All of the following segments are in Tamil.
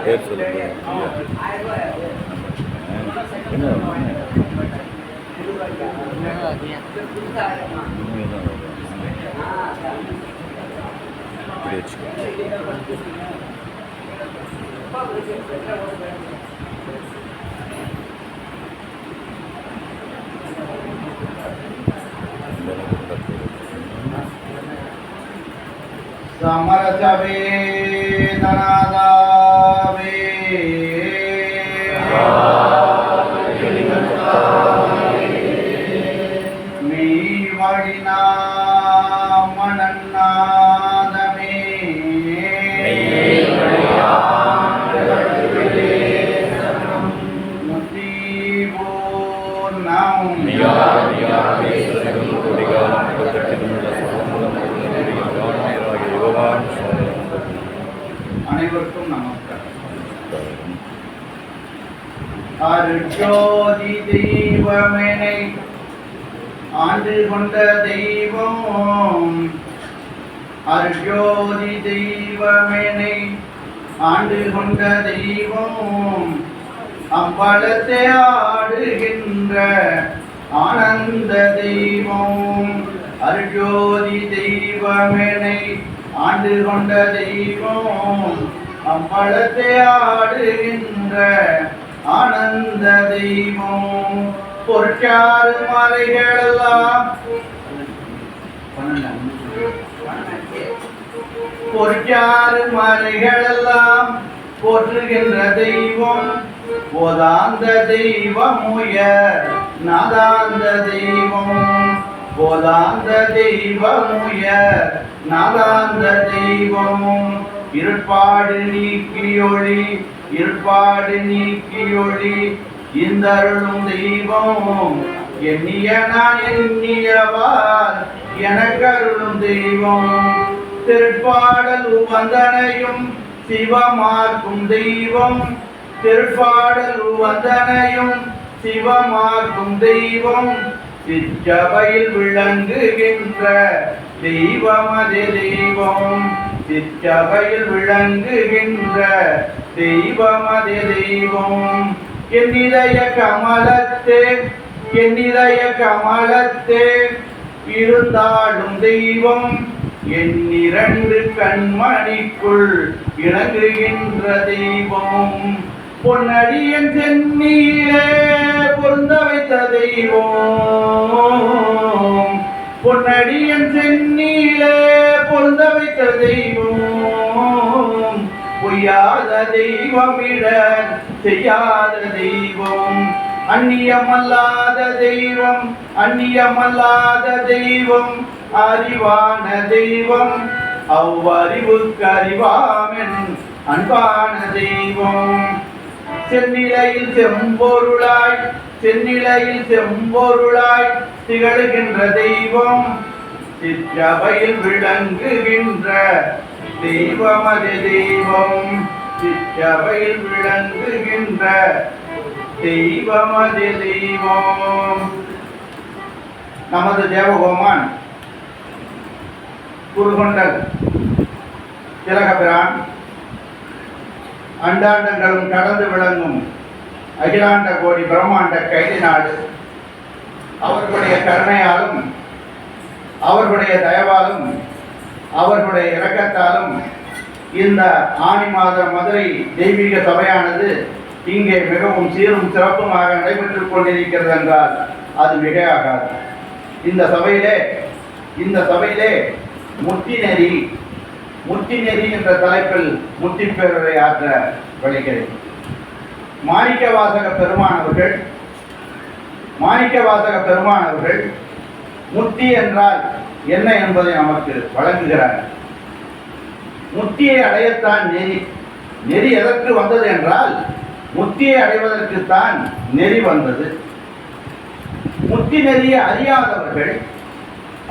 பேர் சொல்லுங்க. என்ன இப்படி வச்சுக்கோ. समरस वेदनादावे मी वडिना मनन्नादमे அனைவருக்கும் நமஸ்காரம். அருட்ஜோதி தெய்வமெனை ஆண்டு கொண்ட தெய்வம், அருட்ஜோதி தெய்வமெனை ஆண்டு கொண்ட தெய்வம், அம்பலத்தை ஆடுகின்ற ஆனந்த தெய்வம், அருட்ஜோதி தெய்வமெனை ஆண்டு கொண்ட தெய்வம், அம்பலத்தை ஆடுகின்ற ஆனந்த தெய்வம், பொற்றாறு மலைகளெல்லாம் பொற்றாறு மலைகளெல்லாம் போற்றுகின்ற தெய்வம், போதாந்த தெய்வம் உயர் நாதாந்த தெய்வம், போதாந்த தெய்வம் உயர் நாதாந்த தெய்வம், இருப்பாடு நீக்கியொளி இருப்பாடு நீக்கியொளி இந்தருளும் தெய்வம், எண்ணிய நான் எண்ணியவார் எனக்கருளும் தெய்வம், திருப்பாடல் வந்தனையும் சிவமாக்கும் தெய்வம், திருப்பாடல் வந்தனையும் சிவமாக்கும் தெய்வம், சிற்றபையில் விளங்குகின்ற தெய்வம் அதே தெய்வம், சிற்றபையில் விளங்குகின்ற தெய்வம் அதே தெய்வம், என்னிதய கமலத்தே என்னிதய கமலத்தே இருந்தாலும் தெய்வம், என் இரண்டு கண்மணிக்குள் இணங்குகின்ற தெய்வம், பொன்னடியன் சென்னியிலே பொருந்த வைத்த தெய்வம், பொன்னடியன் சென்னியிலே பொருந்த வைத்த தெய்வம், பொய்யாத தெய்வமிட செய்யாத தெய்வம், அந்நியமல்லாத தெய்வம் அந்நியமல்லாத தெய்வம், அறிவான தெய்வம் அவ்வறிவுக்கு அறிவாமென் அன்பான தெய்வம், செந்நிலையில் செம்பொருளாய் செந்நிலையில் செம்பொருளாய் திகழ்கின்ற தெய்வம், சிற்றபையில் விளங்குகின்ற தெய்வம் அது தெய்வம், சிற்றபையில் விளங்குகின்ற தெய்வம் அது தெய்வம். நமது தேவகோமான் குருகொண்டல் திலகபிரான் அண்டாண்டங்களும் கடந்து விளங்கும் அகிலாண்ட கோடி பிரம்மாண்ட கைதி நாடு அவர்களுடைய கருணையாலும் அவர்களுடைய தயவாலும் அவர்களுடைய இரக்கத்தாலும் இந்த ஆனி மாத மதுரை தெய்வீக சபையானது இங்கே மிகவும் சீரும் சிறப்புமாக நடைபெற்றுக் கொண்டிருக்கிறது என்றால் அது மிகையாகாது. இந்த சபையிலே முத்தி நெறி என்ற தலைப்பில் முத்தி பேரரை ஆற்ற வழிகிறேன். மாணிக்க வாசக பெருமான் அவர்கள் முத்தி என்றால் என்ன என்பதை நமக்கு வழங்குகிறார். முத்தியை அடையத்தான் நெறி எதற்கு வந்தது என்றால் முத்தியை அடைவதற்குத்தான் நெறி வந்தது. முத்தி நெறியை அறியாதவர்கள்,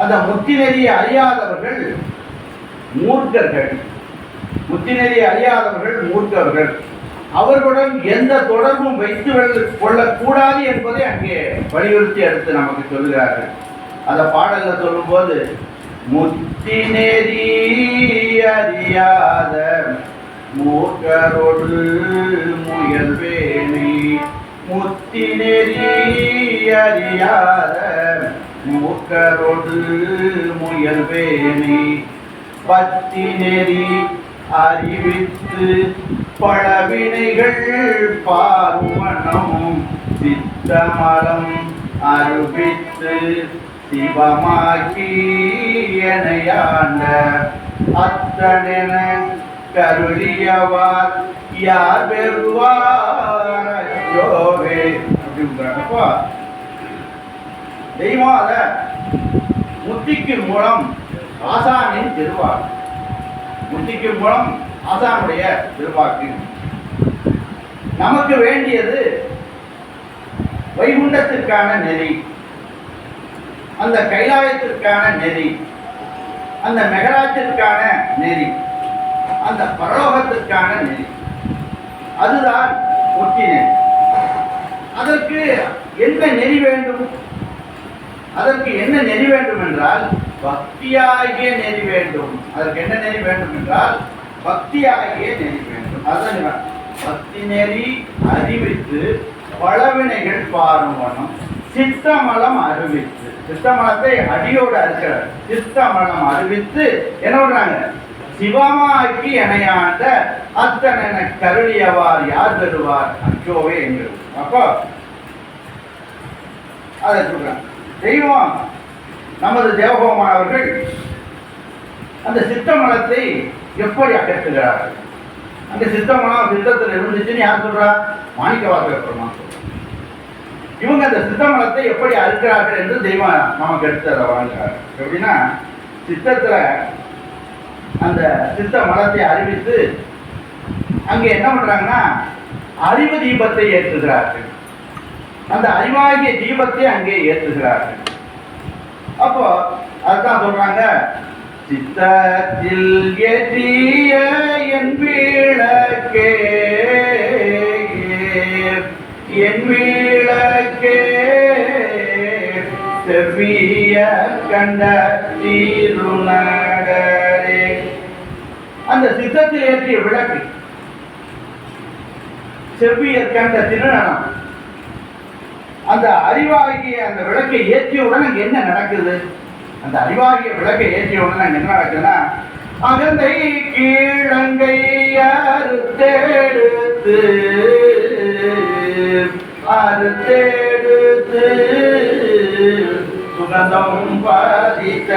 அந்த முத்தி நெறியை அறியாதவர்கள் மூர்க்கர்கள். முத்தி நெறியை அறியாதவர்கள் மூர்க்கர்கள். அவர்களுடன் எந்த தொடர்பும் வைத்து கொள்ளக்கூடாது என்பதை அங்கே வலியுறுத்தி எடுத்து நமக்கு சொல்கிறார்கள். அந்த பாடல்ல சொல்லும்போது முத்தி நெறி அறியாத மூக்கரோடு முயல்வேணி. முத்தி நெறி அறியாத மூக்கரோடு முயல்வேணி. பத்தி நெறி அறிவித்து பழவினைகள் பாருமணம் சித்தமலம் அருபித்து சிவமாக்கி எனையாண்ட அத்தனென கருளியவார் யார் பெறுவாரோவே அப்படிங்கிறப்ப தெய்வாத முத்திக்கு மூலம் ஆசானின் திருவாக்கு. முத்திக்கு மூலம் ஆசானுடைய திருவாக்கு. நமக்கு வேண்டியது வைகுண்டத்திற்கான நெறி, அந்த கைலாயத்திற்கான நெறி, அந்த மெகராஜத்திற்கான நெறி, அந்த பரலோகத்திற்கான நெறி. அதுதான் முத்தி நெறி. அதற்கு என்ன நெறி வேண்டும்? அதற்கு என்ன நெறி வேண்டும் என்றால் பக்தியாகிய நெறி வேண்டும். அதற்கு என்ன நெறி வேண்டும் என்றால் பக்தியாகிய நெறி வேண்டும். அதுதான் பக்தி நெறி அறிவித்து பழவினைகள் பாருமணம் சித்தமலம் அறிவித்து. சித்தமலத்தை அடியோடு அறுக்கிறார். சித்தமலம் அறிவித்து என்ன பண்றாங்க? சிவமாக்கி எனையாண்ட அத்தனை கருளியவார் யார் பெறுவார் அச்சோவே என்கிறது. அப்போ அதை சொல்றாங்க. தெய்வம் நமது தேவகோமானவர்கள் அந்த சித்தமலத்தை எப்படி அகற்றுகிறார்கள்? அந்த சித்தமலம் சித்தத்தில் இருந்துச்சுன்னு யார் சொல்றா? மாணிக்கவாசகர் பெருமான் சொல்றார். இவங்க அந்த சித்தமலத்தை எப்படி அறுக்கிறார்கள் என்று தெய்வம் நமக்கு எடுத்து அதை வாழ்கிறார். எப்படின்னா சித்தத்துல அந்த சித்த மலத்தை அறிவித்து அங்கே என்ன பண்றாங்கன்னா அறிவு தீபத்தை ஏற்றுகிறார்கள். அந்த அறிவாகிய தீபத்தை அங்கே ஏற்றுகிறார்கள். அப்போ அதுதான் சொல்றாங்க, சித்தத்தில் ஏற்றிய என் விளக்கே என் விளக்கே செவ்விய கண்ட தீருணகரே. அந்த சித்தத்தில் ஏற்றிய விளக்கு செவ்விய கண்ட திருநடம். அந்த அறிவாகிய அந்த விளக்கை ஏற்றியவுடன் அங்கே என்ன நடக்குது? அந்த அறிவாகிய விளக்கை ஏற்றியவுடன் அங்கே என்ன நடக்குதுன்னா அகந்தை கீழங்கை அறுத்தெடுத்து அறுத்தெடுத்து சுகந்தம் பாதித்த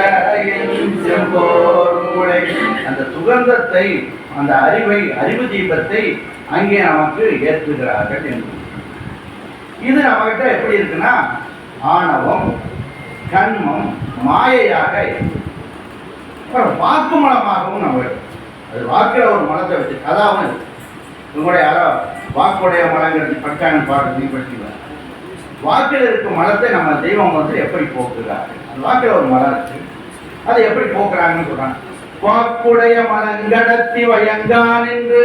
செம்போர் மூளை. அந்த சுகந்தத்தை அந்த அறிவை அறிவு தீபத்தை அங்கே நமக்கு ஏற்றுகிறார்கள் என்று. இது நம்மகிட்ட எப்படி இருக்குன்னா ஆணவம் கண்மம் மாயையாக வாக்கு மலமாகவும் நம்ம அது வாக்கில் ஒரு மலத்தை வச்சு அதாவது உங்களுடைய யாரோ வாக்குடைய மலங்கிறது பட்டாங்க பாட்டு படிச்சுக்கலாம். வாக்கில் இருக்கும் மலத்தை நம்ம தெய்வம் வந்து எப்படி போக்குறாங்க? அந்த வாக்கில் ஒரு மலம் இருக்கு, அதை எப்படி போக்குறாங்கன்னு சொல்றாங்க. வாக்குடைய மலங்கடத்தி வயங்கான் என்று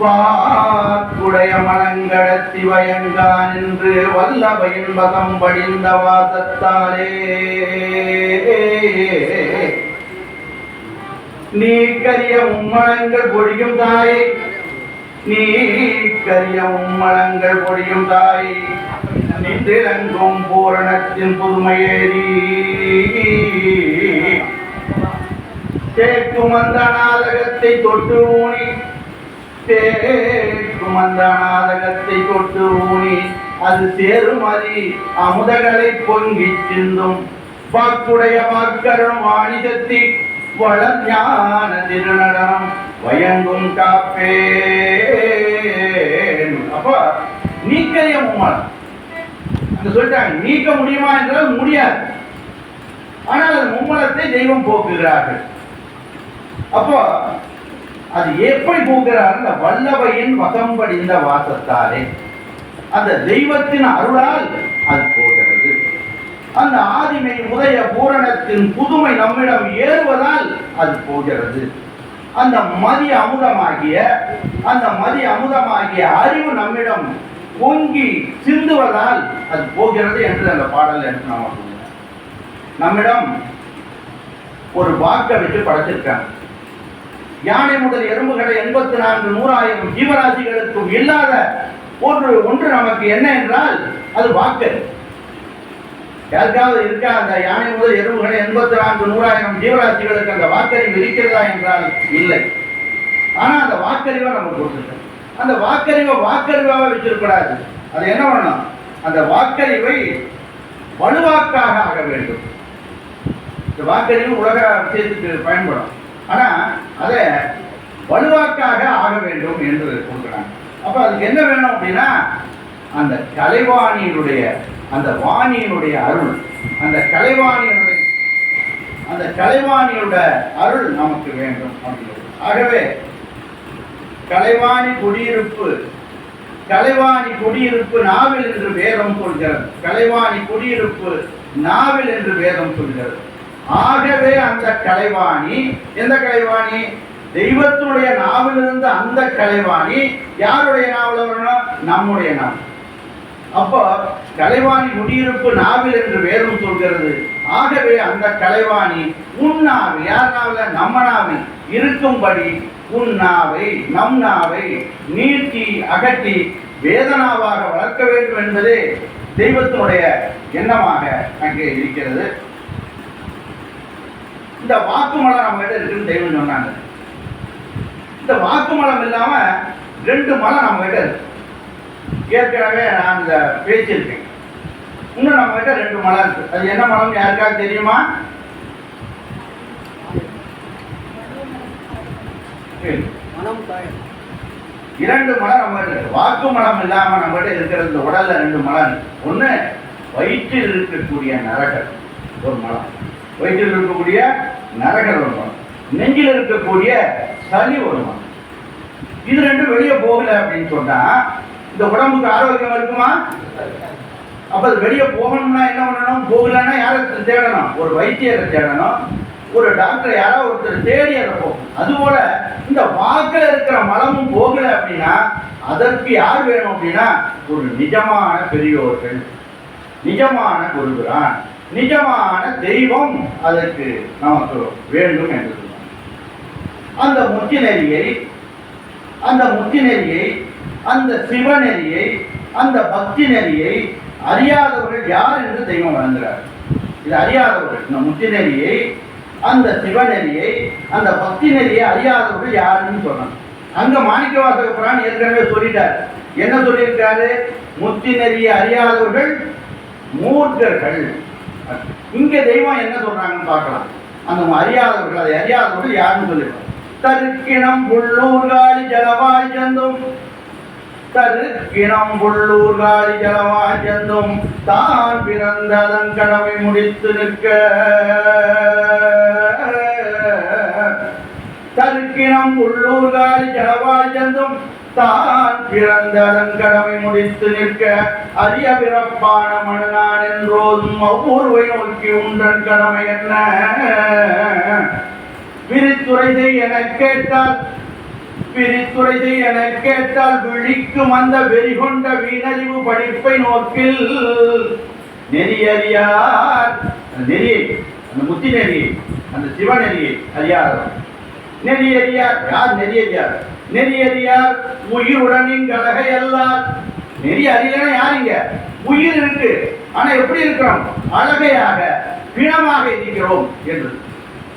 வாக்குடைய மலங்கடத்தி வயங்கான் என்று வல்லபையின் வசம் படிந்த வாசத்தாலே நீ கரிய மும்மலங்கள் பொழியும் தாயை நீ கரிய மும்மலங்கள் பொழியும் தாயை நின்றிலங்கும் பூரணத்தின் புதுமையேறி கேட்கும் அந்த நாடகத்தை தொட்டு ஊனி தேக்கும் அந்த நாடகத்தை தொட்டு ஊனி அது சேருமதி அமுதகளை பொங்கி சிந்தும் வாக்குடைய வாக்கரும் வாணிஜத்தி வளஞான திருநடம் வயங்கும் காப்பே. அப்ப நீக்கரிய மும்மலம் அந்த சொல்லிட்டாங்க. நீக்க முடியுமா என்றால் முடியாது. ஆனால் அந்த மும்மலத்தை தெய்வம் போக்குகிறார்கள். அப்போ அது எப்படி போகிறார்? அந்த வல்லவையின் வசம் படிந்த வாசத்தாலே அந்த தெய்வத்தின் அருளால் அது போகிறது. அந்த ஆதிமை உதய பூரணத்தின் புதுமை நம்மிடம் ஏறுவதால் அது போகிறது. அந்த மதி அமுதமாகிய அறிவு நம்மிடம் பொங்கி சிந்துவதால் அது போகிறது என்று அந்த பாடல் எடுத்து நாம் நம்மிடம் ஒரு வாக்கை வச்சு படைச்சிருக்காங்க. யானை முதல் எறும்புகளை 84 100,000 ஜீவராசிகளுக்கும் இல்லாத ஒன்று நமக்கு என்ன என்றால் அது வாக்கு. யாருக்காவது இருக்கா அந்த யானை முதல் எறும்புகளை 84 100,000 ஜீவராசிகளுக்கு அந்த வாக்கறிவு இருக்கிறதா என்றால் இல்லை. ஆனா அந்த வாக்கறிவை நம்ம கொடுத்துருக்கோம். அந்த வாக்கறிவாக வச்சிருக்கூடாது. அது என்ன பண்ணணும்? அந்த வாக்கறிவை வலுவாக்காக ஆக வேண்டும். இந்த வாக்கறிவு உலக விஷயத்துக்கு பயன்படும். ஆனா அதை வலுவாக்காக ஆக வேண்டும் என்று கொடுக்குறாங்க. அப்ப அதுக்கு என்ன வேணும் அப்படின்னா அந்த கலைவாணியினுடைய அந்த வாணியினுடைய அருள், அந்த கலைவாணியோட அருள் நமக்கு வேண்டும் அப்படிங்கிறது. ஆகவே கலைவாணி குடியிருப்பு நாவில் என்று வேதம் சொல்கிறது. கலைவாணி குடியிருப்பு நாவில் என்று வேதம் சொல்கிறது. ஆகவே அந்த கலைவாணி, எந்த கலைவாணி? தெய்வத்தினுடைய நாவிலிருந்து அந்த கலைவாணி யாருடைய நாவில் வரணும்? நம்முடைய நாவல். அப்போ கலைவாணி குடியிருப்பு நாவில் என்று வேதம் சொல்கிறது. ஆகவே அந்த கலைவாணி உன் நாவில், யார் நாவில்? நம்ம நாவில் இருக்கும்படி உன் நாவை, நம் நாவை நீட்டி அகட்டி வேதனாவாக வளர்க்க வேண்டும் என்பதே தெய்வத்தினுடைய எண்ணமாக அங்கே இருக்கிறது. இந்த வாக்குமலம் நம்ம கிட்ட இருக்குன்னு தெய்வம் சொன்னாங்க. இந்த வாக்குமலம் இல்லாம 2 மலம் நம்ம கிட்ட இருக்கு. ஏற்கனவே நான் இந்த பேசியிருக்கேன். இன்னும் நம்ம கிட்ட 2 மலம் இருக்கு. அது என்ன மலம் யாருக்காவது தெரியுமா? இரண்டு மலம் நம்ம இருக்கு. வாக்கு மலம் இல்லாம நம்ம கிட்ட இருக்கிற இந்த உடல்ல 2 மலம். ஒண்ணு வயிற்றில் இருக்கக்கூடிய நரகர் ஒரு மலம், வயிற்றில் இருக்கக்கூடிய நரகர் ஒரு மலம், நெஞ்சில் இருக்கக்கூடிய சளி ஒரு மலம். இது 2 வெளியே போகல அப்படின்னு சொன்னா இந்த உடம்புக்கு ஆரோக்கியம் இருக்குமா? அப்ப அது வெளியே போகணும்னா என்ன பண்ணணும்? போகலன்னா யாரை தேடணும்? ஒரு வைத்தியரை தேடணும், ஒரு டாக்டர் யாராவது ஒருத்தர் தேடி அதை போகும். அதுபோல இந்த வாக்கில் இருக்கிற மலமும் போகல அப்படின்னா அதற்கு யார் வேணும் அப்படின்னா ஒரு நிஜமான பெரியோர்கள், நிஜமான குருகுரான், நிஜமான தெய்வம் அதற்கு நமக்கு வேண்டும் என்று சொல்லுவாங்க. அந்த முத்தி நெறியை, அந்த சிவநெறியை, அந்த பக்தி நெறியை அறியாதவர்கள் யார் என்று தெய்வம் வழங்குகிறார். இது அறியாதவர்கள், இந்த முத்தி நெறியை, அந்த சிவநெறியை, அந்த பக்தி நெறியை அறியாதவர்கள் யாருன்னு சொன்னாங்க. அங்க மாணிக்கவாசக புரான் ஏற்கனவே சொல்லிட்டார். என்ன சொல்லியிருக்காரு? முத்தி நெறியை அறியாதவர்கள் மூர்க்கர்கள். இங்க தெய்வம் என்ன சொல்றாங்கன்னு பார்க்கலாம். அந்த அறியாதவர்கள், அதை அறியாதவர்கள் யாருன்னு சொல்லிடுவாங்க. தருக்கிணம் புள்ளூர்காலி ஜலவாய் சந்தும், தருக்கிணம் புள்ளூர்காலி ஜலவாய் சந்தும், தான் பிறந்ததன் கடமை முடித்து நிற்க. தருக்கிணம் புள்ளூர்காலி ஜலவாய் சந்தும், தான் பிறந்ததன் கடமை முடித்து நிற்க. அரிய பிறப்பான மனநான் என்றோதும் அவ்வொருவை நோக்கி உன்றன் கடமை என்ன? விரித்துரை செய் என கேட்டால் விழிக்கும் அந்த வெறிகொண்ட வீணறிவு படிப்பை நோக்கில் நெறியறியார். நெறியை, அந்த முத்தி நெறியை, அந்த சிவநெறியை அறியாதவர். நெறியறியார் யார்? நெறியறியார். நெறியறியார் உயிருடன் இங்கலகை எல்லார். நெறி அறியலன்னா யாருங்க? உயிர் இருக்கு, ஆனா எப்படி இருக்கிறோம்? அழகையாக பிணமாக இருக்கிறோம் என்று.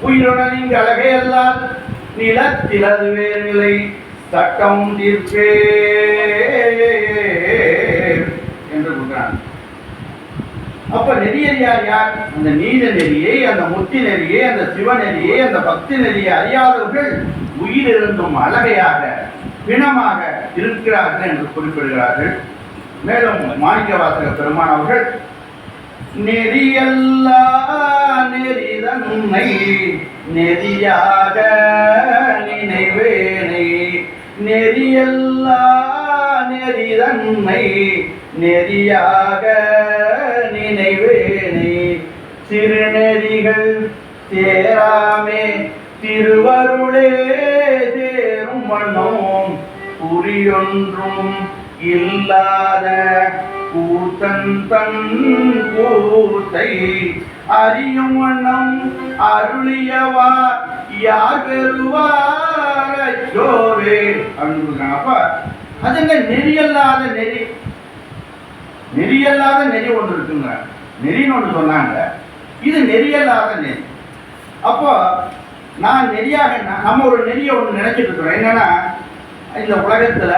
உயிருடன் இங்கு அழகை எல்லார் நிலத்திலது வேறு நிலை சட்டம் தீர்ப்பே என்று சொல்றாங்க. அப்ப நெறியறியார் யார்? அந்த நீத நெறியை, அந்த முத்தி நெறியை, அந்த சிவநெறியை, அந்த பக்தி நெறியை அறியாதவர்கள் உயிரிழந்தும் அழகையாக பிணமாக இருக்கிறார்கள் என்று குறிப்பிடுகிறார்கள். மேலும் மாணிக்கவாசக பெருமான் அவர்கள் நெறியல்லா நெறிதன்னை நெறியாக நினைவேனை, நெறியல்லா நெறிதன்னை நெறியாக நினைவேனை, சிறுநெறிகள் சேராமே திருவருளே சேரும் வண்ணம் குறியொன்றும் இல்லாத கூத்தன் தன் கூத்தை அறியும் வண்ணம் அருளியவா யார் பெறுவாரோவே அப்படின்னு சொல்றாங்க. அப்ப அதுங்க நெறியல்லாத நெறி, நெறியல்லாத நெறி ஒன்று இருக்குங்க. நெறின்னு ஒன்று சொன்னாங்க, இது நெறியல்லாத நெறி. அப்போ நான் நெறியாக நம்ம ஒரு நெறியை ஒன்று நினைச்சிட்டு இருக்கிறோம். என்னன்னா, இந்த உலகத்துல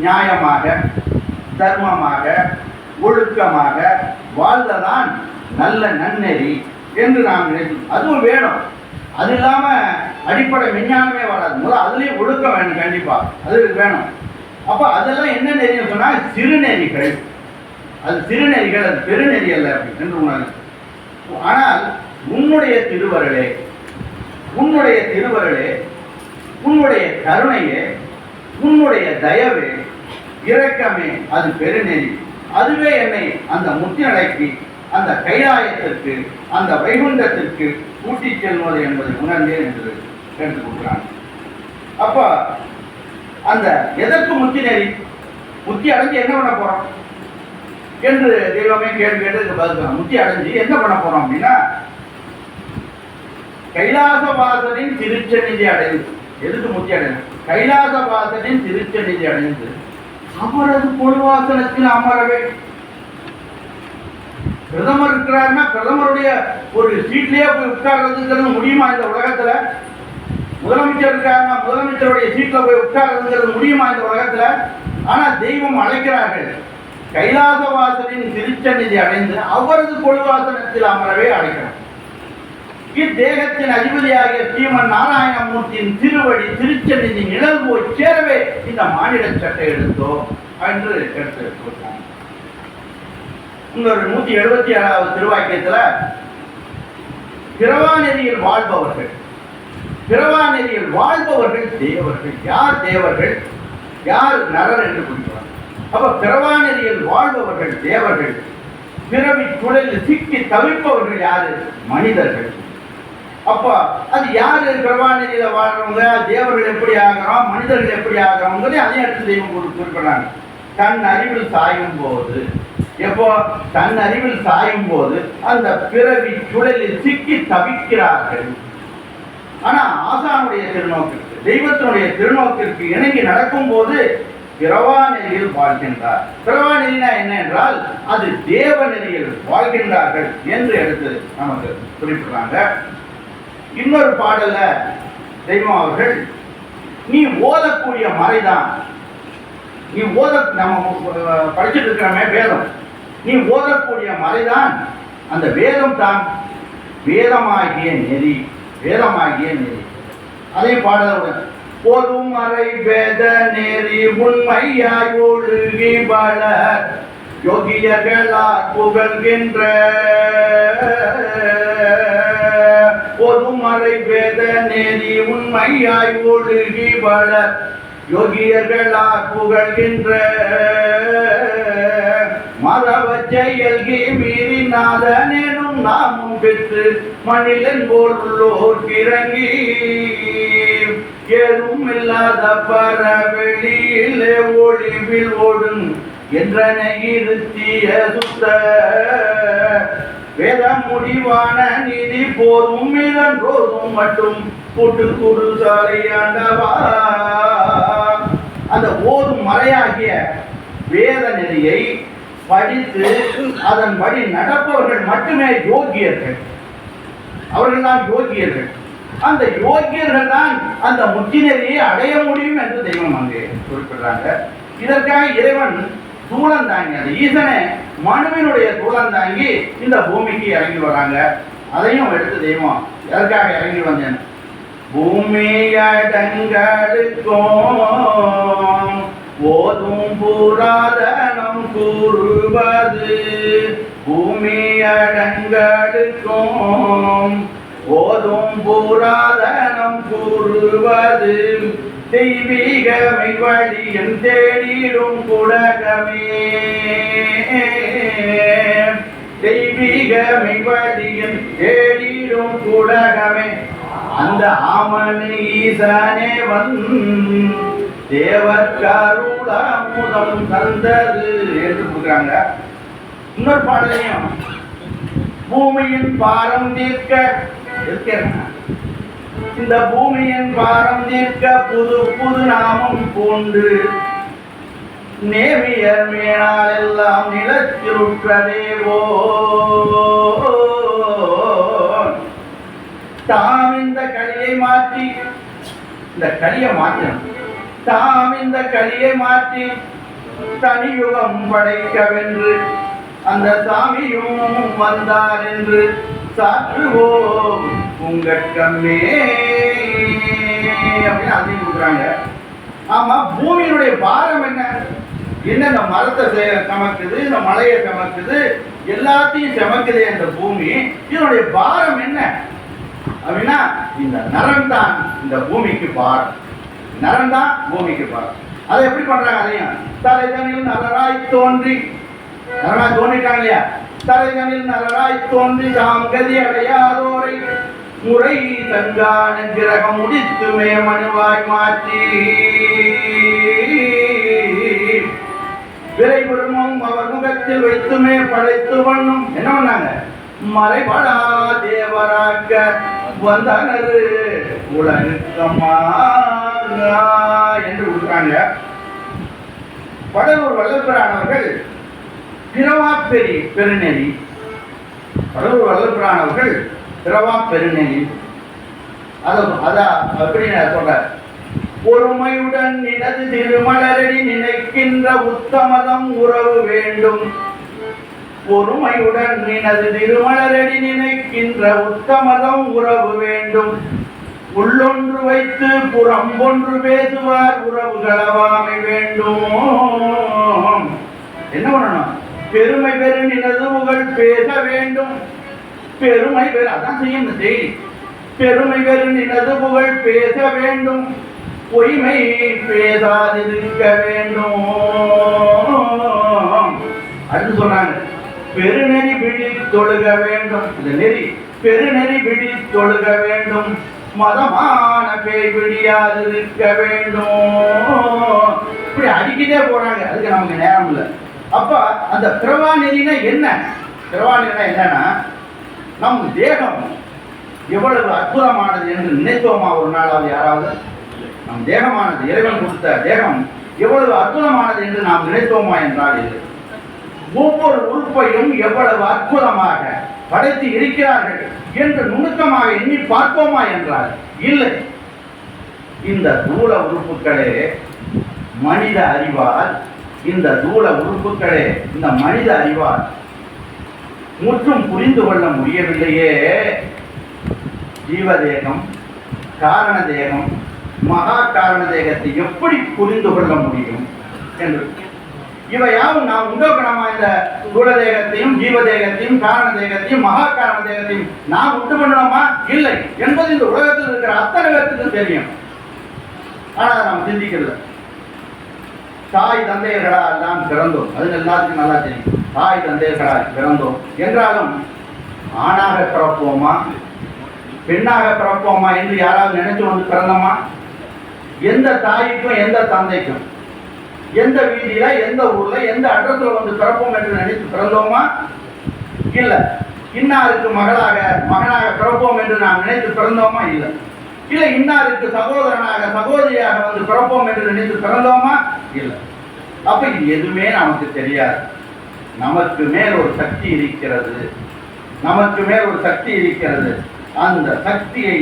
நியாயமாக தர்மமாக ஒழுக்கமாக வாழ்ந்ததான் நல்ல நன்னெறி என்று நாம் நினைக்கிறோம். அதுவும் வேணும், அது இல்லாம அடிப்படை விஞ்ஞானமே வராது. முதல்ல அதுலேயும் ஒழுக்கம் வேணும், கண்டிப்பா அது வேணும். அப்ப அதெல்லாம் என்ன நெறின்னு சொன்னா சிறுநெறிகள். அது சிறுநெறிகள், அது பெருநெறி அல்ல அப்படி என்று உணர்வு. ஆனால் உன்னுடைய திருவருளே, உன்னுடைய திருவருளே, உன்னுடைய கருணையே, உன்னுடைய தயவே, இரக்கமே, அது பெருநெறி. அதுவே என்னை அந்த முத்தி நிலைக்கு, அந்த கைலாயத்திற்கு, அந்த வைகுண்டத்திற்கு கூட்டி செல்வது என்பதை உணர்ந்தேன் என்று கேட்டு கொடுக்குறாங்க. அப்ப அந்த எதற்கு முத்தி நெறி, முத்தி அடைஞ்சு என்ன பண்ண போறோம் என்று தெய்வமே கேள்வி கேட்டு பதில். முத்தி அடைஞ்சு என்ன பண்ண போறோம் அப்படின்னா, கைலாசவாசனின் திருச்செந்நிதி அடைந்து. எதுக்கு முத்தி அடைந்து? கைலாசவாசனின் திருச்செந்நிதி அடைந்து அவரது பொழுவாசனத்தில் அமரவே. பிரதமர் இருக்கிறாருன்னா பிரதமருடைய ஒரு சீட்லயே போய் உட்கார்றதுங்கிறது முடியுமா இந்த உலகத்துல? முதலமைச்சர் இருக்காருன்னா முதலமைச்சருடைய சீட்ல போய் உட்கார்றதுங்கிறது முடியுமா இந்த உலகத்துல? ஆனா தெய்வம் அழைக்கிறார்கள், கைலாசவாசனின் திருச்செந்நிதி அடைந்து அவரது பொழுவாசனத்தில் அமரவே அழைக்கிறார். இத்தேகத்தின் அதிபதியாகிய ஸ்ரீமன் நாராயணமூர்த்தியின் திருவடி திருச்செந்நிதி நிழல் போய் சேரவே இந்த மானிட சட்டை எடுத்தோ என்று எடுத்து கொடுத்தாங்க. இன்னொரு 177வது திருவாக்கியத்துல பிறவாநெறியில் வாழ்பவர்கள், பிறவாநெறியில் வாழ்பவர்கள் தேவர்கள். யார் தேவர்கள், யார் நரர் என்று குறிக்கிறார். அப்ப பிறவாநெறியில் வாழ்பவர்கள் தேவர்கள், பிறவி சுழலில் சிக்கி தவிர்ப்பவர்கள் யாரு? மனிதர்கள். அப்ப அது யாரு? பிறவாநெறியில வாழ்றவங்க தேவர்கள் எப்படி ஆகிறோம், மனிதர்கள் எப்படி ஆகிறோம் அதே அடுத்து தெய்வம் குறிப்பிடுறாங்க. தன் அறிவில் சாயும் போது, எப்போ தன் அறிவில் சாயும் போது அந்த பிறவி சுழலில் சிக்கி தவிக்கிறார்கள். ஆனா ஆசானுடைய திருநோக்கிற்கு, தெய்வத்தினுடைய திருநோக்கிற்கு இணங்கி நடக்கும் போது பிறவாநெறியில் வாழ்கின்றார். பிறவாநெறினா என்ன என்றால் அது தேவ நெறியில் வாழ்கின்றார்கள் என்று எடுத்து நமக்கு குறிப்பிடுறாங்க. இன்னொரு பாடல்ல தெய்வம் அவர்கள், நீ ஓதக்கூடிய மறைதான், நீ ஓத, நம்ம படிச்சுட்டு இருக்கிறோமே வேதம், நீ ஓதக்கூடிய மறைதான் அந்த வேதம் தான் வேதமாகிய நெறி, வேதமாகிய நெறி. அதே பாடலுடன் போதும் மறை வேத நெறி உண்மையாய் ஒழுகி வள யோகியர்களால் புகழ்கின்ற பொதுமறை வேத நெறி உண்மையாய் ஒழுகி வள யோகியர்களால் புகழ்கின்ற மரவ செயல்கி மீறி நாதனும் நாமும் பெற்று மணிலன் போலுள்ளோர் கிறங்கி ஏதும் இல்லாத பரவெளியிலே ஒளிவில் ஓடும் என்றனை இருத்திய சுத்த வேத முடிவான நிதி போதும் இதன்றோதும் மட்டும் கூட்டு குரு சாலையாண்டவா. அந்த ஓதும் மறையாகிய வேத நெறியை படித்து அதன்படி நடப்பவர்கள் மட்டுமே யோகியர்கள். அவர்கள் தான் யோகியர்கள். அந்த யோகியர்கள் தான் அந்த முத்தி நெறியை அடைய முடியும் என்று தெய்வம் அங்கே குறிப்பிடுறாங்க. இதற்காக இறைவன் தூளம் தாங்கி, அந்த ஈசனை மனுவினுடைய தூளம் தாங்கி இந்த பூமிக்கு இறங்கி வராங்க. அதையும் எடுத்து தெய்வம் எதற்காக இறங்கி வந்தேன்? பூமியடங்களுக்கும் ஓதும் புராதனம் கூறுவது, பூமியடங்களுக்கும் ஓதும் புராதனம் கூறுவது தெய்வீகமை வழியும் தேடிடும் குடகமே, தெய்வீகமை வழியும் தேடிடும் குடகமே. அந்த ஆமனி ஈசனே தேவர்கருள முதம் தந்தது என்று கொடுக்குறாங்க. இன்னொரு பாடலையும் பூமியின் பாரம் தீர்க்க இருக்கிறேன். இந்த பூமியின் பாரம் தீர்க்க புது புது நாமம் பூண்டு நேமியர் மேனால் எல்லாம் நிலத்திருற்றதேவோ தாம் இந்த கலியை மாற்றி இந்த கலியை மாற்றணும். தாம் இந்த கலியை மாற்றி தனியுகம் படைக்கவென்று அந்த சாமியும் வந்தார் என்று சாற்றுவோம் உங்கட்கம்மே அப்படின்னு அள்ளி கொடுக்குறாங்க. ஆமா, பூமியினுடைய பாரம் என்ன? இந்த மரத்தை சமக்குது, இந்த மலையை சமக்குது, எல்லாத்தையும் சமக்குது என்ற பூமி. இதனுடைய பாரம் என்ன அப்படின்னா இந்த நரம் தான் இந்த பூமிக்கு பாரம். நரம் தான் பூமிக்கு பாரம். அதை எப்படி பண்றாங்க? அதையும் தலைதனில் நலராய் தோன்றி, நலராய் தோன்றிட்டாங்க இல்லையா? தலைதனில் நலராய் தோன்றி தாம் கதி அடையாதோரை முறை தங்கான கிரகம் முடித்துமே மனுவாய் மாற்றி விரைபுறமும் அவர் முகத்தில் வைத்துமே படைத்து பண்ணும். என்ன பண்ணாங்க? மறைபடா தேவராக்க வந்தனர் உலகமா என்று கொடுக்குறாங்க. வடலூர் வல்லபிரானவர்கள் பிறவா பெருநெறி, வடலூர் வல்லபிரானவர்கள் பிறவா பெருநெறி அப்படின்னு சொல்ற. பொறுமையுடன் நினது திருமலரடி நினைக்கின்ற உத்தமதம் உறவு வேண்டும். பொறுமையுடன் நினது திருமலரடி நினைக்கின்ற உத்தமதம் உறவு வேண்டும். உள்ளொன்று வைத்து புறம் ஒன்று பேசுவார் உறவுகளவாமை வேண்டும். என்ன பண்ணணும்? பெருமை பெரு நினது புகழ் பேச வேண்டும். பெருமை பெரு, அதான் செய்யும் இந்த செய்தி. பெருமை பெரு நினது புகழ் பேச வேண்டும். பொய்மை பேசாதிருக்க வேண்டும். அது சொல்றாங்க. பெருநெறி விழி தொழுக வேண்டும். இந்த நெறி பெருநெறி விழி தொழுக வேண்டும். மதமான பேய் விழியாதிருக்க வேண்டும். இப்படி அடிக்கிட்டே போறாங்க. அதுக்கு நமக்கு நேரம் இல்லை. அப்ப அந்த பிறவா நெறினா என்ன? பிறவா நெறினா என்னன்னா, நம் தேகம் எவ்வளவு அற்புதமானது என்று நினைத்தோமா ஒரு நாளாவது யாராவது? நம் தேகமானது, இறைவன் கொடுத்த தேகம் எவ்வளவு அற்புதமானது என்று நாம் நினைத்தோமா என்றால் இல்லை. ஒவ்வொரு உறுப்பையும் எவ்வளவு அற்புதமாக படைத்து இருக்கிறார்கள் என்று நுணுக்கமாக எண்ணி பார்ப்போமா என்றால் இல்லை. இந்த தூள உறுப்புகளே மனித அறிவால், இந்த தூள உறுப்புகளே இந்த மனித அறிவால் முற்றும் புரிந்து கொள்ள முடியவில்லையே. ஜீவதேகம், காரண தேகம், மகா காரண தேகத்தை எப்படி புரிந்து கொள்ள முடியும் என்று இவையாவும் நாம் உண்டோக்கணமா இந்த தூள தேகத்தையும் ஜீவதேகத்தையும் காரண தேகத்தையும் மகா காரண தேகத்தையும் நாம் உண்டு பண்ணணுமா? இல்லை என்பது இந்த உலகத்தில் இருக்கிற அத்தனை பேருக்கு தெரியும். ஆனால் நாம் சிந்திக்கல. தாய் தந்தையர்களால் தான் பிறந்தோம், அது எல்லாத்துக்கும் நல்லா தெரியும். தாய் தந்தையர்களால் பிறந்தோம் என்றாலும் ஆணாக பிறப்போமா பெண்ணாக பிறப்போமா என்று யாராவது நினைச்சு வந்து பிறந்தோமா? எந்த தாய்க்கும் எந்த தந்தைக்கும் எந்த வீதியில எந்த ஊர்ல எந்த அட்ரஸ்ல வந்து பிறப்போம் என்று நினைத்து பிறந்தோமா? இல்லை. இன்னாருக்கு மகனாக பிறப்போம் என்று நாம் நினைத்து பிறந்தோமா? இல்லை. இல்லை. இன்னாருக்கு சகோதரனாக சகோதரியாக வந்து பிறப்போம் என்று நினைத்து பிறந்தோமா? இல்லை. அப்ப இது எதுவுமே நமக்கு தெரியாது. நமக்கு மேல் ஒரு சக்தி இருக்கிறது. நமக்கு மேல் ஒரு சக்தி இருக்கிறது. அந்த சக்தியை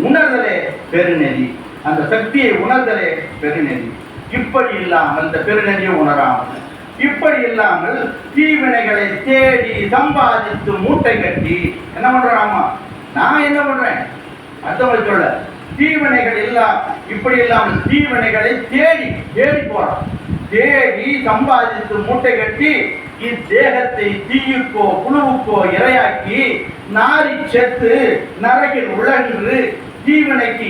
உணர்தலே பெருநெறி. அந்த சக்தியை உணர்தலே பெருநெறி. இப்படி இல்லாமல் இந்த பெருநெறியை உணராமல், இப்படி இல்லாமல் தீவினைகளை தேடி சம்பாதித்து மூட்டை கட்டி என்ன பண்றாமா? நான் என்ன பண்றேன்? அடுத்தவங்க சொல்ல தீவினைகள் இப்படி இல்லாமல் தீவினைகளை தேடி தேடி போறோம். தேடி சம்பாதித்து மூட்டை கட்டி இத்தேகத்தை தீயுக்கோ புழுவுக்கோ இரையாக்கி நாரி செத்து நரகில் உழன்று தீவனைக்கு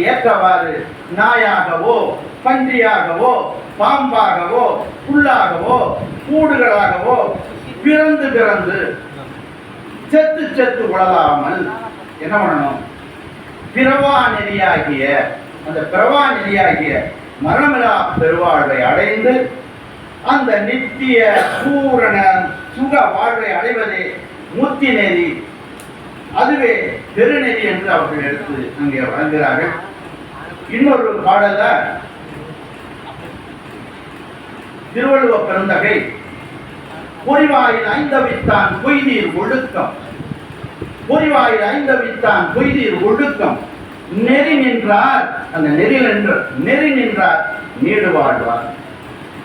ஏற்றவாறு நாயாகவோ பன்றியாகவோ பாம்பாகவோ புல்லாகவோ கூடுகளாகவோ பிறந்து செத்து உழலாமல் என்ன பண்ணணும்? பிறவா நெறியாகிய அந்த பிறவா நெறியாகிய மரணமிலா பெருவாழ்வை அடைந்து அந்த நித்திய பூரண சுக வாழ்வை அடைவதே முத்தி நெறி, அதுவே பெருநெறி என்று அவர்கள் எடுத்து அங்கே வழங்குகிறார்கள். இன்னொரு பாடல்ல திருவள்ளுவர் பெருந்தகை பொறிவாயில் ஐந்தவித்தான் பொய்தீர் ஒழுக்கம், பொறிவாயில் ஐந்தவித்தான் பொய்தீர் ஒழுக்கம், நெறி நின்றார், அந்த நெறி நின்றார் நீடு வாழ்வார்.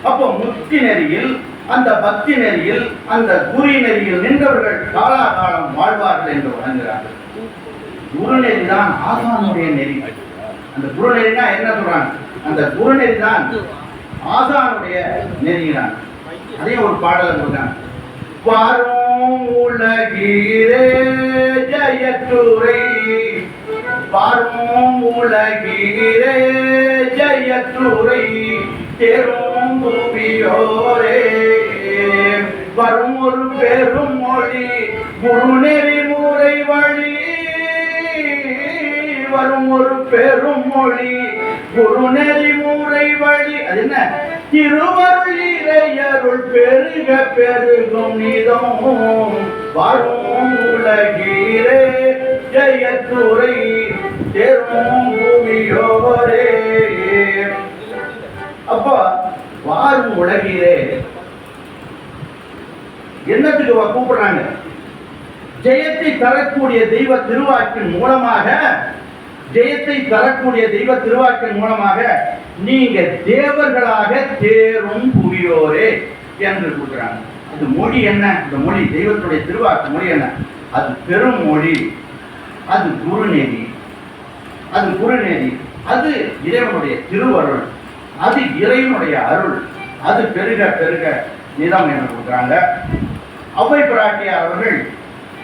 அப்போ முக்தி நெறியில், அந்த பக்தி நெறியில், அந்த குரு நெறியில் நின்றவர்கள் காலாகாலம் வாழ்வார்கள் என்று வழங்குகிறார்கள். குரு நெறி தான் ஆசானுடைய நெறி. அந்த குரு நெறினா என்ன சொல்றாங்க? அந்த குரு நெறி தான் ஆசானுடைய நெறிகிறான். அதே ஒரு பாடல் சொல்றாங்க. வாரும் உலகீரே ஜெயத்துரை, வாரும் உலகீரே ஜெயத்துரை, தேரும் புவியோரே, வரும் ஒரு பெரும் மொழி குருநெறி முறை வழி, வரும் ஒரு பெரும் மொழி குருநெறி முறை வழி. அது என்ன? திருவருள் இறையருள் பெருக பெருகும் நிதம், வரும் உலகீரே ஜெயத்துரை, தேரும் புவியோரே. அப்போ வாரும் உலகீரே என்னத்துக்கு கூப்பிடுறாங்க? ஜெயத்தை தரக்கூடிய தெய்வ திருவாக்கின் மூலமாக, ஜெயத்தை தரக்கூடிய தெய்வ திருவாக்கின் மூலமாக நீங்க தேவர்களாக தேரும் புவியோரே என்று கூறுகிறாங்க. அது மொழி என்ன? இந்த மொழி தெய்வத்துடைய திருவாக்கு மொழி என்ன? அது பெரும் மொழி, அது குருநெறி, அது குருநெறி, அது இறைவனுடைய திருவருள், அது இறைவனுடைய அருள், அது பெருக பெருக நிதம் என்று கூறுகிறாங்க. அவ்வை பிராட்டியார் அவர்கள்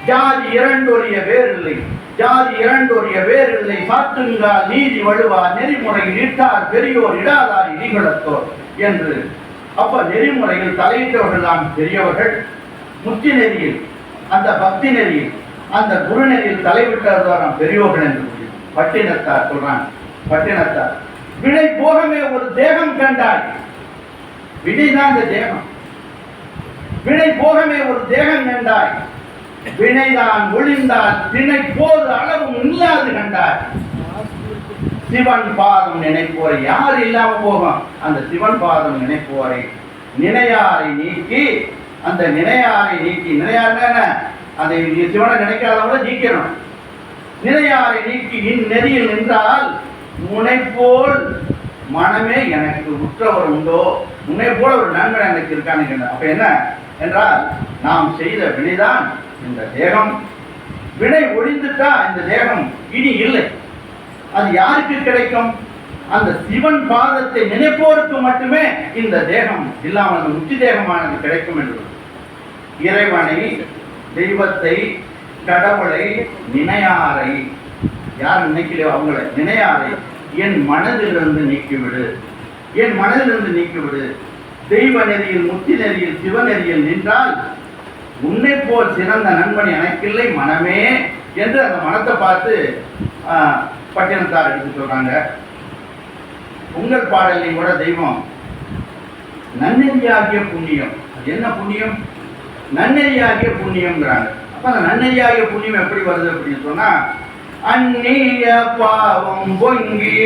ஜாதி இரண்டொரிய வேறில்லை, ஜாதி இரண்டொரிய வேறில்லை, சாற்றுங்கால் நீதி வழுவா நெறிமுறையில் இட்டார் பெரியோர் இடாதார் இடிகளத்தோர் என்று. அப்ப நெறிமுறையில் தலையிட்டவர்கள் தான் பெரியவர்கள். முத்தி நெறியில், அந்த பக்தி நெறியில், அந்த குரு நெறியில் தலைவிட்டவர்கள் பெரியோர்கள் என்று பட்டினத்தார் சொல்றாங்க. பட்டினத்தார் வினை போகமே ஒரு தேகம் கண்டாய், வினைதான் இந்த தேகம், வினை போகமே ஒரு தேகம் கண்டாய், வினைதான் ஒளிந்தால் திணை போது அளவும் இல்லாது கண்டார். சிவன் பாதம் நினைப்போரை யார் இல்லாம போகும்? அந்த சிவன் பாதம் நினைப்போரை நினையாரை நீக்கி, அந்த நினையாரை நீக்கி, நினையாருன்னா அந்த சிவனை நினைக்காதவங்கள நீக்கணும். நினையாரை நீக்கி இந்நெறியில் நின்றால் முனைப்போல் மனமே எனக்கு உற்றவர் உண்டோ, முனை போல ஒரு நண்பன் எனக்கு இருக்கான்னு. அப்ப என்ன என்றால் நாம் செய்த வினைதான் இந்த தேகம். வினை ஒழிந்துட்டா இந்த தேகம் இனி இல்லை. அது யாருக்கு கிடைக்கும்? அந்த சிவன் பாதத்தை நினைப்போருக்கு மட்டுமே இந்த தேகம் இல்லாமல் அந்த முத்தி தேகமானது கிடைக்கும் என்று. இறைவனை, தெய்வத்தை, கடவுளை, நினையாரை, யார் நினைக்கலையோ அவங்களை, நினையாரை என் மனதிலிருந்து நீக்கிவிடு, என் மனதிலிருந்து நீக்கிவிடு. தெய்வ நெறியில், முத்தி நெறியில், சிவநெறியில் நின்றால் உன்னை போல் சிறந்த நண்பன் எனக்கில்லை மனமே என்று அந்த மனத்தை பார்த்து பட்டினத்தார் எடுத்து சொல்றாங்க. உங்கள் பாடலையும் கூட தெய்வம் நன்னெறியாகிய புண்ணியம். அது என்ன புண்ணியம்? நன்னெறியாகிய புண்ணியம்ங்கிறாங்க. அப்ப அந்த நன்னெறியாகிய புண்ணியம் எப்படி வருது அப்படின்னு சொன்னா, அந்நிய பாவம் பொங்கி,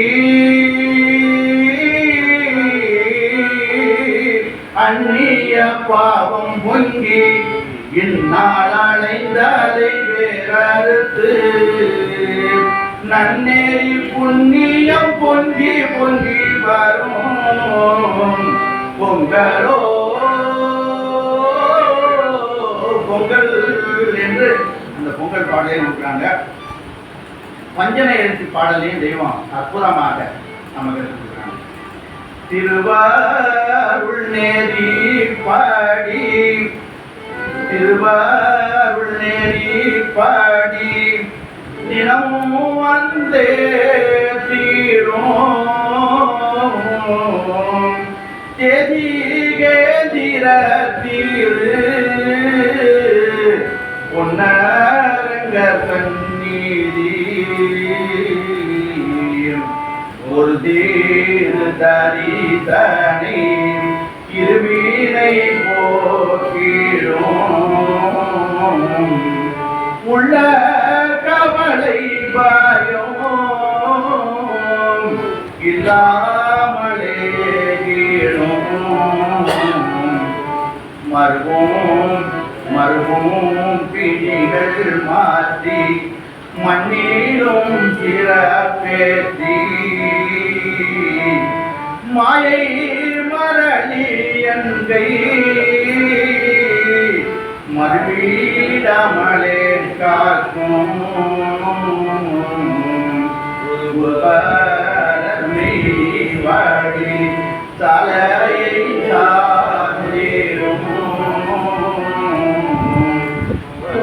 அந்நிய பாவம் பொங்கி, இந்நாள் அலைந்ததை வேறறுத்து, நன்னேறி புண்ணியம் பொங்கி பொங்கி வரும் பொங்கலோ பொங்கல் என்று அந்த பொங்கல் பாடலையும் இருக்கிறாங்க. பஞ்சனை எழுத்து பாடலையும் தெய்வம் அற்புதமாக நமக்கு எடுத்துக்கிறாங்க. திருவாருள் நேரி பாடி, திருவாருள் நேரி பாடி, தினமும் வந்தே தீரும் தேதிகேதிர தீரு பொன்னரங்க சந்நிதி ஒரு தீர் தரிதனை இருவீனை போக்கிடும் உள்ள கவலை பயம் இல்லாமலே மறுவோம் மறுவோம் பிணிகள் மாற்றி மண்ணிலும் சிறப்பேற்றி மாயை மரளி என்கை மறுவீடமலே காக்கும் வாடி தலையை சாரும்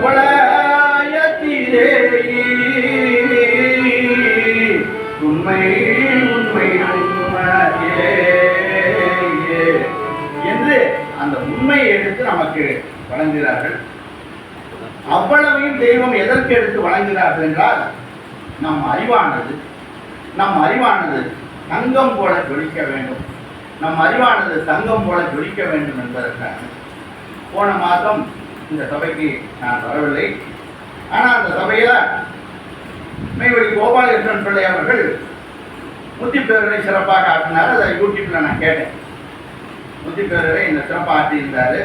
உலகத்திலே உண்மை உண்மை உண்மையே என்று அந்த உண்மையை எடுத்து நமக்கு வழங்குகிறார்கள். அவ்வளவையும் தெய்வம் எதற்கு எடுத்து வழங்குகிறார்கள் என்றால் நம் அறிவானது தங்கம் போல ஜொலிக்க வேண்டும், நம் அறிவானது தங்கம் போல ஜொலிக்க வேண்டும் என்பதற்காக போன மாதம் இந்த சபைக்கு நான் வரவில்லை. ஆனால் அந்த சபையில் மெய்வழி கோபாலகிருஷ்ணன் பிள்ளை அவர்கள் முத்திப்பேரரை சிறப்பாக ஆற்றினார். அதை யூடியூப்பில் நான் கேட்டேன். முத்திப்பேரரை இந்த சிறப்பாக ஆற்றியிருந்தார்.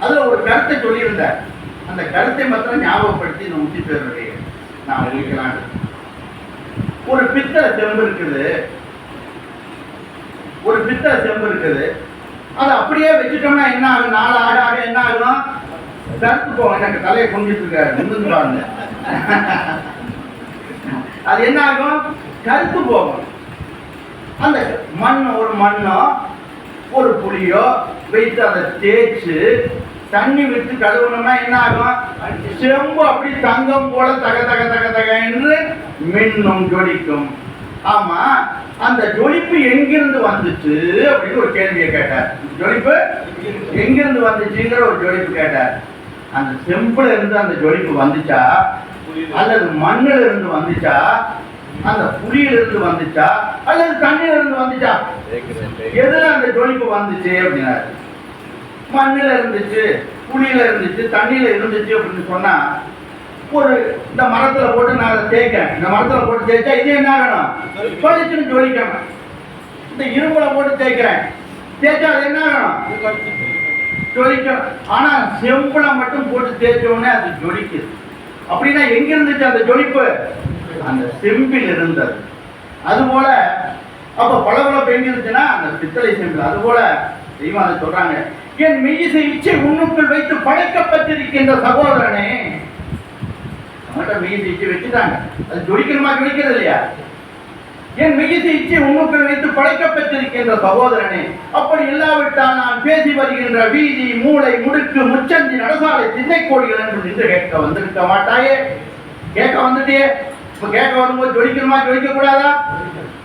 அதில் ஒரு கருத்தை சொல்லியிருந்தார். அந்த கருத்தை மாத்திரம் ஞாபகப்படுத்தி இந்த முத்திப்பேரரை நான் அறிவிக்கலான்னு. ஒரு பித்தளை செம்பு இருக்குது, அதை அப்படியே வச்சுட்டோம்னா என்ன ஆகும்? நாலு ஆக என்ன ஆகும்? கருத்து போகும். எனக்கு தலையை கொஞ்சிட்டு இருக்காரு, முன்னு பாருங்க. அது என்ன ஆகும்? கருத்து போகும். அந்த ஒரு மண்ணோ ஒரு புளியோ வைத்து அதை தேய்ச்சு தண்ணி விட்டு கழுவணும்னா என்ன ஆகும்? செம்பு அப்படி தங்கம் போல தக தக தக தக என்று மின்னும் ஜொலிக்கும். ஆமா, அந்த ஜொலிப்பு எங்கிருந்து வந்துச்சு அப்படின்னு ஒரு கேள்வியை கேட்டார். ஜொலிப்பு எங்கிருந்து வந்துச்சுங்கிற ஒரு ஜொலிப்பு கேட்டார். அந்த செம்புல இருந்து அந்த ஜொலிப்பு வந்துச்சா, அல்லது மண்ணில் இருந்து வந்துச்சா, அந்த புளியில இருந்து வந்துச்சா, அல்லது தண்ணியில இருந்து வந்துச்சா? எதுல அந்த ஜொலிப்பு வந்துச்சு அப்படின்னாரு. மண்ணில் இருந்துச்சு, புளியில இருந்துச்சு, தண்ணியில இருந்துச்சு அப்படின்னு சொன்னா, ஒரு இந்த மரத்துல போட்டு நான் அதை தேய்க்கிறேன். இந்த மரத்துல போட்டு தேய்ச்சா இது என்ன ஆகணும்? பளிச்சுன்னு ஜொலிக்கணும். இந்த இரும்புல போட்டு தேய்க்கிறேன், தேய்ச்சா அது என்ன ஆகணும்? ஜொலிக்கணும். ஆனா செம்புல மட்டும் போட்டு தேய்ச்ச உடனே அது ஜொலிக்குது. அப்படின்னா எங்க இருந்துச்சு அந்த ஜொலிப்பு? அந்த செம்பில் இருந்தது. அதுபோல அப்ப பளபளப்பு எங்க இருந்துச்சுன்னா அந்த பித்தளை செம்பில். அதுபோல தெய்வம் அதை சொல்றாங்க, என் மெய்யிசை இச்சை உன்னுக்குள் வைத்து படைக்கப்பட்டிருக்கின்ற சகோதரனே. நம்மகிட்ட மெய்யிசை இச்சை வச்சுட்டாங்க, அது ஜொலிக்கணுமா? ஜொலிக்கிறது இல்லையா? என் மெய்யிசை இச்சை உன்னுக்குள் வைத்து படைக்கப்பட்டிருக்கின்ற சகோதரனே, அப்படி இல்லாவிட்டால் நான் பேசி வருகின்ற வீதி மூளை முடுக்கு முச்சந்தி நடசாலை திண்ணை கோடிகள் என்று நின்று கேட்க வந்திருக்க மாட்டாயே. கேட்க வந்துட்டே. இப்ப கேட்க வரும்போது ஜொலிக்கணுமா? ஜொலிக்க கூடாதா?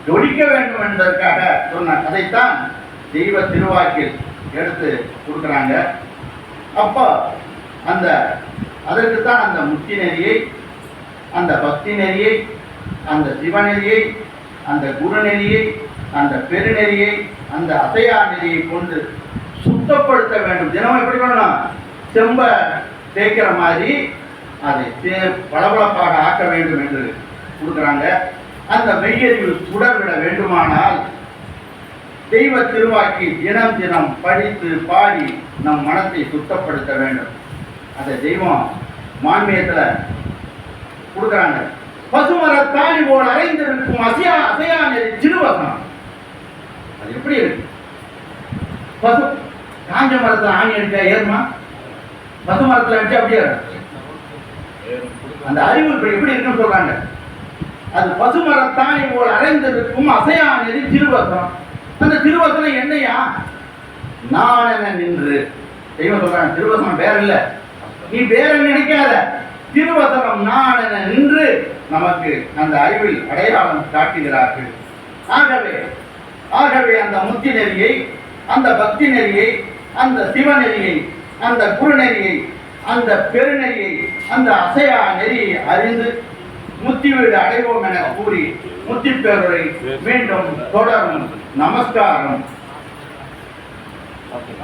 ஜொலிக்க வேண்டும் என்பதற்காக சொன்ன அதைத்தான் தெய்வ திருவாக்கில் எடுத்து கொடுக்குறாங்க. அப்போ அந்த அதற்குத்தான் அந்த முக்தி நெறியை, அந்த பக்தி நெறியை, அந்த சிவநெறியை, அந்த குருநெறியை, அந்த பெருநெறியை, அந்த அசையா நெறியை கொண்டு சுத்தப்படுத்த வேண்டும். தினமும் எப்படி பண்ணணும்? செம்ப தேய்க்கிற மாதிரி அதை பளபளப்பாக ஆக்க வேண்டும் என்று கொடுக்குறாங்க. அந்த மெய்யறிவு சுடர்விட வேண்டுமானால் தெய்வ திருவாக்கி தினம் தினம் படித்து பாடி நம் மனத்தை சுத்தப்படுத்த வேண்டும். அதை தெய்வம் மான்மியத்தில் கொடுக்குறாங்க. பசுமரத்தாணி போல் அரைந்திருக்கும் அசையா நெறி திருவசனம். அது எப்படி இருக்கு? பசு காஞ்ச மரத்தில் ஆணி அடிச்சா ஏறுமா? பசு மரத்தில் அடிச்சா அப்படியே அந்த அறிவு எப்படி இருக்குன்னு சொல்றாங்க. அது பசுமரத்தாணி போல் அரைந்திருக்கும் அசையா நெறி திருவசனம். அந்த திருவசனம் என்னையா? நான் என்ன நின்று தெய்வம் சொல்றாங்க. திருவசனம் வேற இல்ல, நீ வேற நினைக்காத. திருவசனம் நான் என நின்று நமக்கு அந்த அறிவில் அடையாளம் காட்டுகிறார்கள். ஆகவே அந்த முத்தி நெறியை, அந்த பக்தி நெறியை, அந்த சிவநெறியை, அந்த குருநெறியை, அந்த பெருநெறியை, அந்த அசையா நெறியை அறிந்து முத்தி வீடு அடைவோம் என கூறி முத்தி பேருரை மீண்டும் தொடரும். நமஸ்காரம். ஓகே